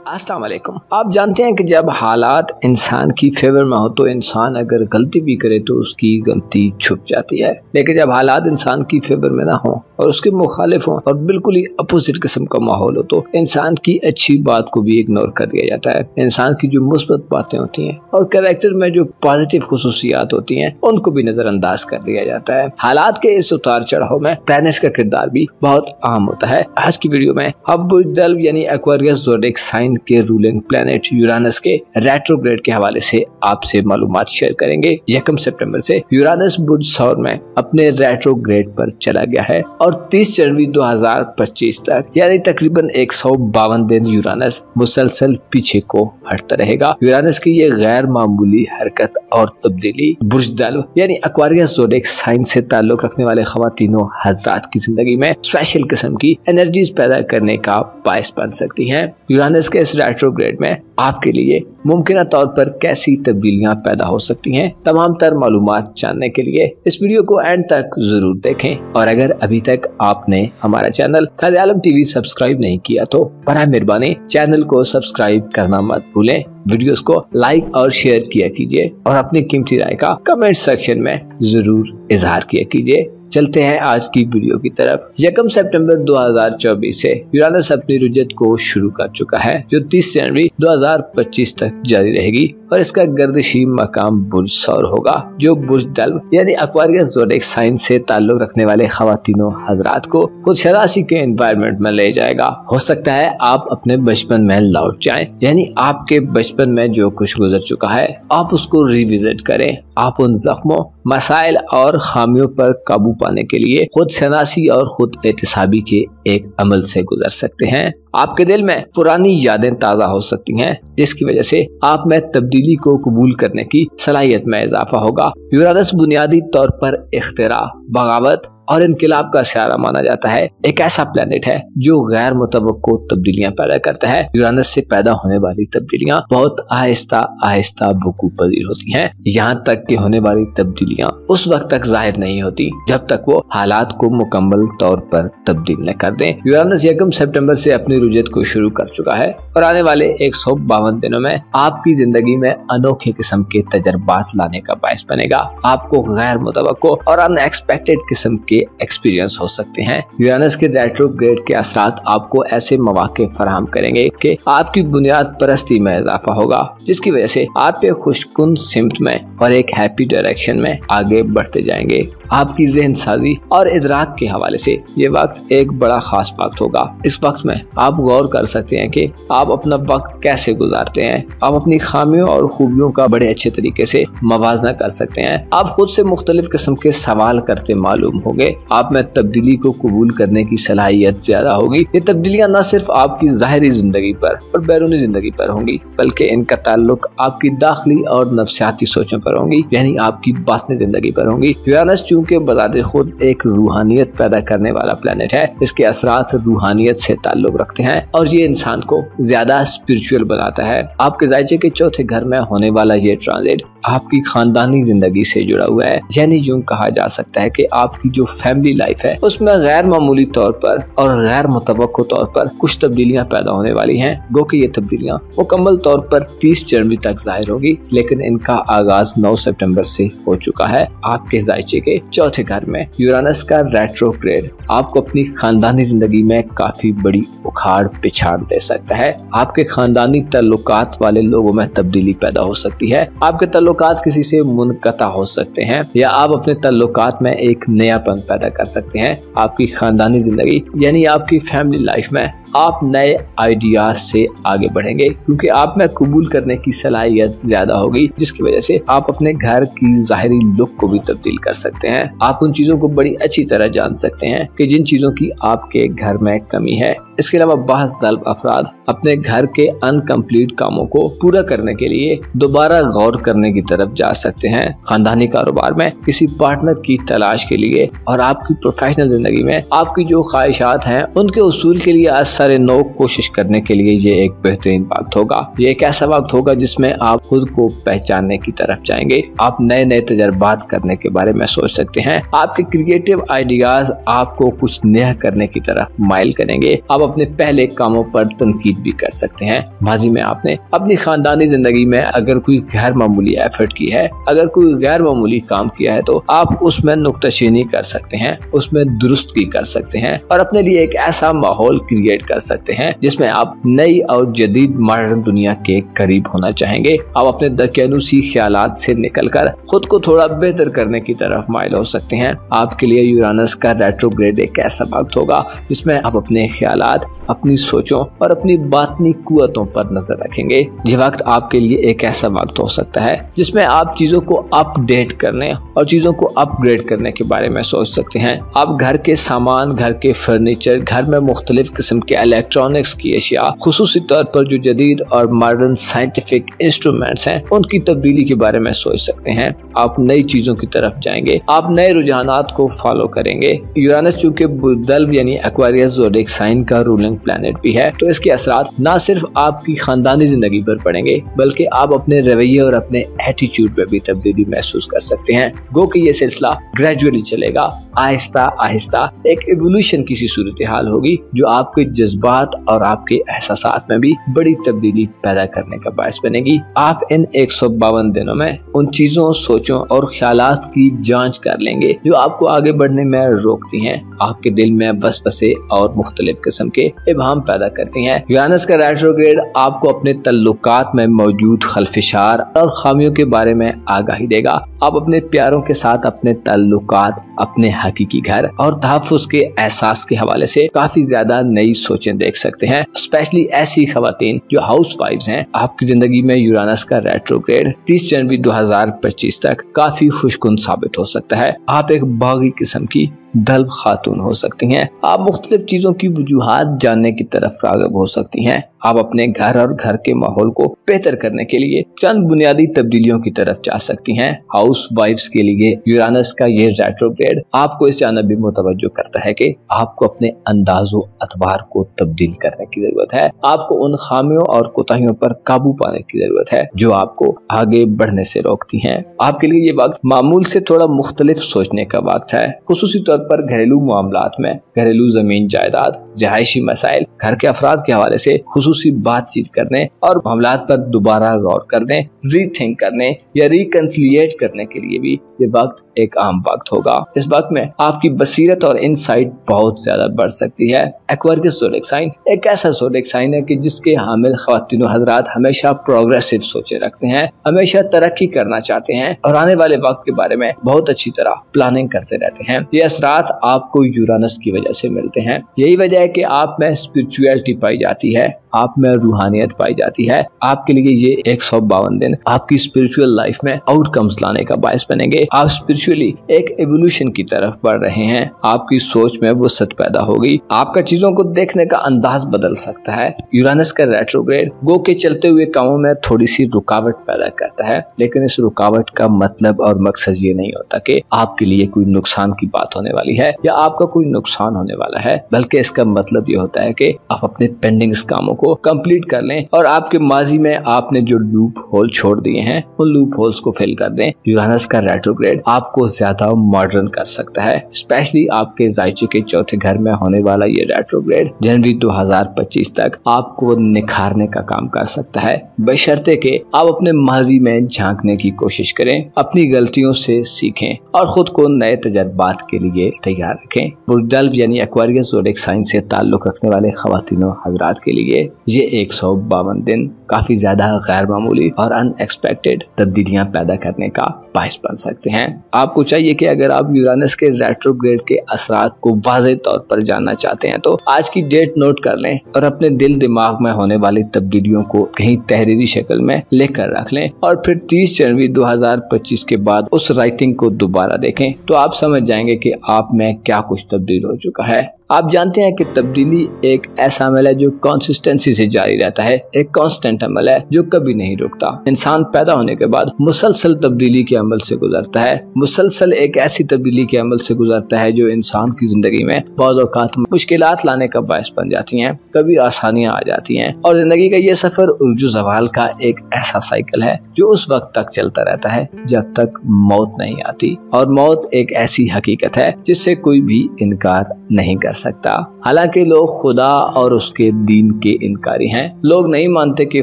अस्सलाम वालेकुम। आप जानते हैं कि जब हालात इंसान की फेवर में हो तो इंसान अगर गलती भी करे तो उसकी गलती छुप जाती है, लेकिन जब हालात इंसान की फेवर में ना हो और उसके मुखालिफ हो और बिल्कुल ही अपोजिट किस्म का माहौल हो तो इंसान की अच्छी बात को भी इग्नोर कर दिया जाता है। इंसान की जो मुस्बत बातें होती हैं और कैरेक्टर में जो पॉजिटिव खुसूसियात होती हैं उनको भी नजरअंदाज कर दिया जाता है। हालात के इस उतार चढ़ाव में प्लैनेट्स का किरदार भी बहुत अहम होता है। आज की वीडियो में हम बुर्ज यानी एक्वेरियस ज़ोडिएक साइन के रूलिंग प्लैनेट यूरानस के रेट्रोग्रेड के हवाले से आपसे मालूमात शेयर करेंगे। 1 सितंबर से यूरानस बुर्ज सौर में अपने रेट्रोग्रेड पर चला गया है और 30 जनवरी 2025 तक यानी तकरीबन 152 दिन यूरानस मुसलसल पीछे को हटता रहेगा। यूरानस की ये गैर मामूली हरकत और तब्दीली बुर्ज दल यानी एक्वेरियस ज़ोडिएक साइन से ताल्लुक रखने वाले खवातीनों हजरात की जिंदगी में स्पेशल किस्म की एनर्जीज पैदा करने का बायस बन सकती हैं। यूरानस के इस रेट्रोग्रेड में आपके लिए मुमकिन तौर पर कैसी तब्दीलियां पैदा हो सकती हैं, तमाम तर मालूमात जानने के लिए इस वीडियो को एंड तक जरूर देखें। और अगर अभी तक आपने हमारा चैनल खैर आलम टीवी सब्सक्राइब नहीं किया तो बराए मेहरबानी चैनल को सब्सक्राइब करना मत भूलें। वीडियोस को लाइक और शेयर किया कीजिए और अपनी कीमती राय का कमेंट सेक्शन में जरूर इजहार किया कीजिए। चलते हैं आज की वीडियो की तरफ। 1 सितंबर 2024 से यूरानस अपनी रुजत को शुरू कर चुका है जो 30 जनवरी 2025 तक जारी रहेगी और इसका गर्दिशी मकाम बुर्ज सौर होगा जो बुर्ज दल यानी एक्वेरियस ज़ोडिएक साइन से ताल्लुक रखने वाले खवातीनों हजरात को खुद शरासी के एनवायरनमेंट में ले जाएगा। हो सकता है आप अपने बचपन में लौट जाएं, यानी आपके बचपन में जो कुछ गुजर चुका है आप उसको रिविजिट करें। आप उन जख्मों, मसाइल और खामियों पर काबू पाने के लिए खुद शनासी और खुद एहतिसाबी के एक अमल से गुजर सकते हैं। आपके दिल में पुरानी यादें ताज़ा हो सकती हैं जिसकी वजह से आप में तब्दीली को कबूल करने की सलाहियत में इजाफा होगा। यूरानस बुनियादी तौर पर इख्तिरा, बगावत और इनकलाब का सहारा माना जाता है। एक ऐसा प्लेनेट है जो गैर मुतवक्को तब्दीलियां पैदा करता है। यूरानस से पैदा होने वाली तब्दीलियां बहुत आहिस्ता आहिस्ता वकूअ पजीर होती हैं। यहाँ तक कि होने वाली तब्दीलियां उस वक्त तक जाहिर नहीं होती जब तक वो हालात को मुकम्मल तौर पर तब्दील न कर दें। यूरानस 1 सितंबर से अपनी रुजत को शुरू कर चुका है और आने वाले 152 दिनों में आपकी जिंदगी में अनोखे किस्म के तजर्बात लाने का बायस बनेगा। आपको गैर मुतवक्को और अनएक्सपेक्टेड किस्म के एक्सपीरियंस हो सकते हैं। यूरानस के रेट्रोग्रेड के असरात आपको ऐसे मौके फराहम करेंगे कि आपकी बुनियाद परस्ती में इजाफा होगा जिसकी वजह से आप एक खुशकुन सिमत में और एक हैप्पी डायरेक्शन में आगे बढ़ते जाएंगे। आपकी ज़हन साजी और इदराक के हवाले से ये वक्त एक बड़ा खास वक्त होगा। इस वक्त में आप गौर कर सकते हैं कि आप अपना वक्त कैसे गुजारते हैं। आप अपनी खामियों और खूबियों का बड़े अच्छे तरीके से मवाजना कर सकते हैं। आप खुद से मुख्तलिफ किस्म के सवाल करते मालूम होंगे। आप में तब्दीली को कबूल करने की सलाहियत ज्यादा होगी। ये तब्दीलियां न सिर्फ आपकी ज़ाहिरी जिंदगी पर और बैरूनी जिंदगी पर होंगी बल्कि इनका ताल्लुक आपकी दाखिली और नफ्सियाती सोचों पर होंगी, यानी आपकी बातनी जिंदगी पर होंगी। यूरानस चूँकि बजाते खुद एक रूहानियत पैदा करने वाला प्लेनेट है, इसके असरात रूहानियत से ताल्लुक रखते हैं और ये इंसान को ज्यादा स्पिरिचुअल बनाता है। आपके जायचे के चौथे घर में होने वाला ये ट्रांजिट आपकी खानदानी जिंदगी से जुड़ा हुआ है, यानी यूं कहा जा सकता है कि आपकी जो फैमिली लाइफ है उसमें गैर मामूली तौर पर और गैर मुतवक्को तौर पर कुछ तब्दीलियां पैदा होने वाली हैं। गो कि ये तब्दीलियां मुकम्मल तौर पर 30 जनवरी तक जाहिर होगी, लेकिन इनका आगाज 9 सितंबर से हो चुका है। आपके जायचे के चौथे घर में यूरानस का रेट्रोग्रेड आपको अपनी खानदानी जिंदगी में काफी बड़ी उखाड़ पिछाड़ दे सकता है। आपके खानदानी तल्लुकात वाले लोगों में तब्दीली पैदा हो सकती है। आपके तल्लुकात किसी से मुनक़ता हो सकते हैं या आप अपने तल्लुकात में एक नयापन पैदा कर सकते हैं। आपकी खानदानी जिंदगी यानी आपकी फैमिली लाइफ में आप नए आइडियाज से आगे बढ़ेंगे क्योंकि आप में कबूल करने की सलाहियत ज्यादा होगी जिसकी वजह से आप अपने घर की ज़ाहिरी लुक को भी तब्दील कर सकते हैं। आप उन चीजों को बड़ी अच्छी तरह जान सकते हैं कि जिन चीजों की आपके घर में कमी है। इसके अलावा बाज़ तलब अफराद अपने घर के अनकम्प्लीट कामों को पूरा करने के लिए दोबारा गौर करने की तरफ जा सकते हैं। खानदानी कारोबार में किसी पार्टनर की तलाश के लिए और आपकी प्रोफेशनल जिंदगी में आपकी जो ख्वाहिशात हैं उनके उसूल के लिए सारे नो कोशिश करने के लिए ये एक बेहतरीन वक्त होगा। ये एक ऐसा वक्त होगा जिसमें आप खुद को पहचानने की तरफ जाएंगे। आप नए नए तजर्बात करने के बारे में सोच सकते हैं। आपके क्रिएटिव आइडियाज आपको कुछ नया करने की तरफ माइल करेंगे। आप अपने पहले कामों पर तनकीद भी कर सकते हैं। माजी में आपने अपनी खानदानी जिंदगी में अगर कोई गैर मामूली एफर्ट की है, अगर कोई गैर मामूली काम किया है, तो आप उसमें नुक्ताचीनी कर सकते हैं, उसमें दुरुस्तगी कर सकते हैं और अपने लिए एक ऐसा माहौल क्रिएट कर सकते हैं जिसमें आप नई और जदीद मॉडर्न दुनिया के करीब होना चाहेंगे। आप अपने दकियानूसी ख्यालात से निकलकर खुद को थोड़ा बेहतर करने की तरफ माइल हो सकते हैं। आपके लिए यूरानस का रेट्रोग्रेड एक ऐसा वक्त होगा जिसमें आप अपने ख्यालात, अपनी सोचों और अपनी बातनी कुव्वतों पर नजर रखेंगे। ये वक्त आपके लिए एक ऐसा वक्त हो सकता है जिसमें आप चीजों को अपडेट करने और चीजों को अपग्रेड करने के बारे में सोच सकते हैं। आप घर के सामान, घर के फर्नीचर, घर में मुख्तलिफ किस्म के इलेक्ट्रॉनिक्स की अशिया, खुसूसी तौर पर जो जदीद और मॉडर्न साइंटिफिक इंस्ट्रूमेंट्स हैं, उनकी तब्दीली के बारे में सोच सकते हैं। आप नई चीजों की तरफ जाएंगे, आप नए रुझानात को फॉलो करेंगे। यूरानस चूंकि बुल्दल्व यानी एक्वेरियस ज़ोडिएक साइन का रूलिंग प्लैनेट भी है, तो इसके असरात न सिर्फ आपकी खानदानी जिंदगी पर पड़ेंगे बल्कि आप अपने रवैये और अपने एटीट्यूड में भी तब्दीली महसूस कर सकते हैं। गो कि ये सिलसिला ग्रेजुअली चलेगा, आहिस्ता आहिस्ता एक एवोल्यूशन की सी सूरत हाल होगी जो आपके जज्बात और आपके एहसासात में भी बड़ी तब्दीली पैदा करने का बायस बनेगी। आप इन 152 दिनों में उन चीजों, सोचों और ख्यालात की जांच कर लेंगे जो आपको आगे बढ़ने में रोकती हैं, आपके दिल में वसवसे और मुख्तलिफ किस्म के इबाम पैदा करती हैं। यूरानस का रेट्रोग्रेड आपको अपने तल्लुकात में मौजूद खलफिशार और खामियों के बारे में आगाही देगा। आप अपने प्यारों के साथ अपने तल्लुकात, अपने हकीकी घर और तहफ्फुज़ के एहसास के हवाले से काफी ज्यादा नई सोचें देख सकते हैं। स्पेशली ऐसी खवातीन जो हाउस वाइफ्स हैं, आपकी जिंदगी में यूरानस का रेट्रोग्रेड 30 जनवरी 2025 तक काफी खुशकुन साबित हो सकता है। आप एक बागी किस्म की दल्ब खातून हो सकती हैं। आप मुख्तलिफ चीजों की वजूहात जानने की तरफ राग़िब हो सकती हैं। आप अपने घर और घर के माहौल को बेहतर करने के लिए चंद बुनियादी तब्दीलियों की तरफ जा सकती हैं। हाउस वाइफ्स के लिए यूरानस का ये रेट्रोग्रेड आपको इस जानब भी मुतवज्जो करता है कि आपको अपने अंदाज़ो अतबार को तब्दील करने की जरूरत है। आपको उन खामियों और कोताहियों पर काबू पाने की जरूरत है जो आपको आगे बढ़ने से रोकती हैं। आपके लिए ये वक्त मामूल से थोड़ा मुख्तलिफ सोचने का वक्त है, खुसूसी तौर पर घरेलू मामलात में, घरेलू जमीन जायदाद, रिहायशी मसाइल, घर के अफराद के हवाले से खुसूसी बातचीत करने और मामलात पर दोबारा गौर करने, रीथिंक करने या रिकंसिलिएट करने के लिए भी ये वक्त एक अहम वक्त होगा। इस वक्त में आपकी बसीरत और इनसाइट बहुत ज्यादा बढ़ सकती है। एक्वेरियस ज़ोडिएक साइन एक ऐसा ज़ोडिएक साइन है कि जिसके हामिल ख्वातीन व हज़रात हमेशा प्रोग्रेसिव सोचे रखते हैं, हमेशा तरक्की करना चाहते हैं और आने वाले वक्त के बारे में बहुत अच्छी तरह प्लानिंग करते रहते हैं। ये असरात आपको यूरानस की वजह से मिलते हैं। यही वजह है कि आप में स्पिरिचुअलिटी पाई जाती है, आप में रूहानियत पाई जाती है। आपके लिए ये 152 दिन आपकी स्पिरिचुअल लाइफ में आउटकम्स लाने का बायस बनेंगे। आप स्पिरिचुअली एक एवोल्यूशन की तरफ बढ़ रहे हैं। आपकी सोच में वो सच पैदा होगी। आपका चीजों को देखने का अंदाज बदल सकता है। यूरानस का रेट्रोग्रेड गो के चलते हुए कामों में थोड़ी सी रुकावट पैदा करता है, लेकिन इस रुकावट का मतलब और मकसद ये नहीं होता कि आपके लिए कोई नुकसान की बात होने वाली है या आपका कोई नुकसान होने वाला है, बल्कि इसका मतलब ये होता है कि आप अपने पेंडिंग कामों को कंप्लीट कर लें और आपके माजी में आपने जो लूप होल छोड़ दिए हैं उन लूप होल्स को फिल कर दें। यूरानस का रेट्रोग्रेड आपको ज्यादा मॉडर्न कर सकता है। स्पेशली आपके जायचे के चौथे घर में होने वाला ये रेट्रोग्रेड जनवरी 2025 तक आपको निखारने का काम कर सकता है, बशर्ते कि आप अपने माजी में झांकने की कोशिश करें, अपनी गलतियों से सीखें और खुद को नए तजर्बात के लिए तैयार रखें। बुल्दल्व यानी एक्वेरियस ज़ोडिएक साइन से ताल्लुक रखने वाले ख्वातीनों हज़रात के लिए ये 152 दिन काफी ज्यादा गैर मामूली और अनएक्सपेक्टेड तब्दीलियां पैदा करने का बायस बन सकते हैं। आपको चाहिए कि अगर आप यूरानस के रेट्रोग्रेड के असरात को वाज़ेह तौर पर जानना चाहते हैं तो आज की डेट नोट कर लें और अपने दिल दिमाग में होने वाली तब्दीलियों को कहीं तहरीरी शक्ल में लेकर रख लें और फिर 30 जनवरी 2025 के बाद उस राइटिंग को दोबारा देखें तो आप समझ जाएंगे कि आप में क्या कुछ तब्दील हो चुका है। आप जानते हैं कि तब्दीली एक ऐसा अमल है जो कंसिस्टेंसी से जारी रहता है, एक कांस्टेंट अमल है जो कभी नहीं रुकता। इंसान पैदा होने के बाद मुसलसल तब्दीली के अमल से गुजरता है, मुसलसल एक ऐसी तब्दीली के अमल से गुजरता है जो इंसान की जिंदगी में बहुत औकात मुश्किलात लाने का बायस बन जाती हैं, कभी आसानियां आ जाती हैं और जिंदगी का ये सफर उर्जू ज़वाल का एक ऐसा साइकिल है जो उस वक्त तक चलता रहता है जब तक मौत नहीं आती। और मौत एक ऐसी हकीकत है जिससे कोई भी इनकार नहीं कर सकता। हालांकि लोग खुदा और उसके दीन के इनकारी हैं, लोग नहीं मानते कि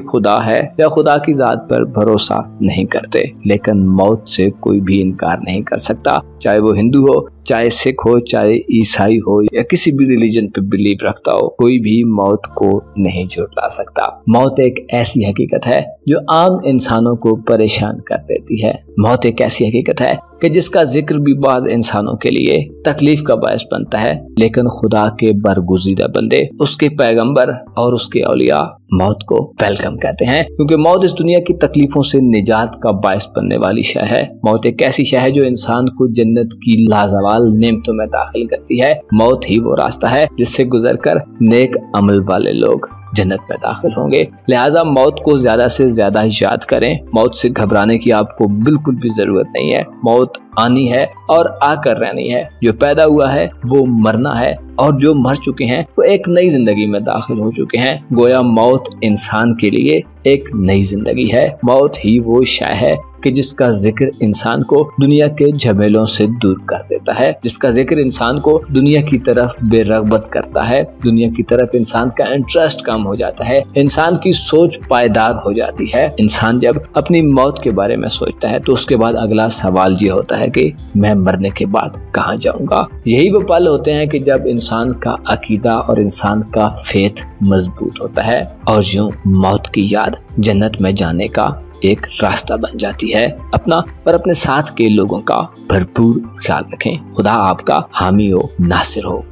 खुदा है या खुदा की जात पर भरोसा नहीं करते, लेकिन मौत से कोई भी इनकार नहीं कर सकता, चाहे वो हिंदू हो, चाहे सिख हो, चाहे ईसाई हो या किसी भी रिलीजन पे बिलीव रखता हो, कोई भी मौत को नहीं झुठला सकता। मौत एक ऐसी हकीकत है जो आम इंसानों को परेशान कर देती है। मौत एक ऐसी हकीकत है कि जिसका जिक्र भी बाज इंसानों के लिए तकलीफ का बायस बनता है, लेकिन खुदा के बरगुज़ीदा बंदे, उसके पैगंबर और उसके औलिया मौत को वेलकम कहते हैं, क्योंकि मौत इस दुनिया की तकलीफों से निजात का बायस बनने वाली शय है। मौत एक ऐसी शय है जो इंसान को जन्नत की लाजवाल नेमतों में दाखिल करती है। मौत ही वो रास्ता है जिससे गुजरकर नेक अमल वाले लोग जन्नत में दाखिल होंगे। लिहाजा मौत को ज्यादा से ज्यादा याद करें। मौत से घबराने की आपको बिल्कुल भी जरूरत नहीं है। मौत आनी है और आकर रहनी है। जो पैदा हुआ है वो मरना है और जो मर चुके हैं वो एक नई जिंदगी में दाखिल हो चुके हैं। गोया मौत इंसान के लिए एक नई जिंदगी है। मौत ही वो शय है कि जिसका जिक्र इंसान को दुनिया के झमेलों से दूर कर देता है, जिसका जिक्र इंसान को दुनिया की तरफ बेरगबत करता है, दुनिया की तरफ इंसान का इंटरेस्ट कम हो जाता है, इंसान की सोच पायदार हो जाती है। इंसान जब अपनी मौत के बारे में सोचता है तो उसके बाद अगला सवाल ये होता है कि मैं मरने के बाद कहाँ जाऊंगा। यही वो पल होते हैं कि जब इंसान का अकीदा और इंसान का फेथ मजबूत होता है और यूं मौत की याद जन्नत में जाने का एक रास्ता बन जाती है। अपना और अपने साथ के लोगों का भरपूर ख्याल रखें। खुदा आपका हामी हो, नासिर हो।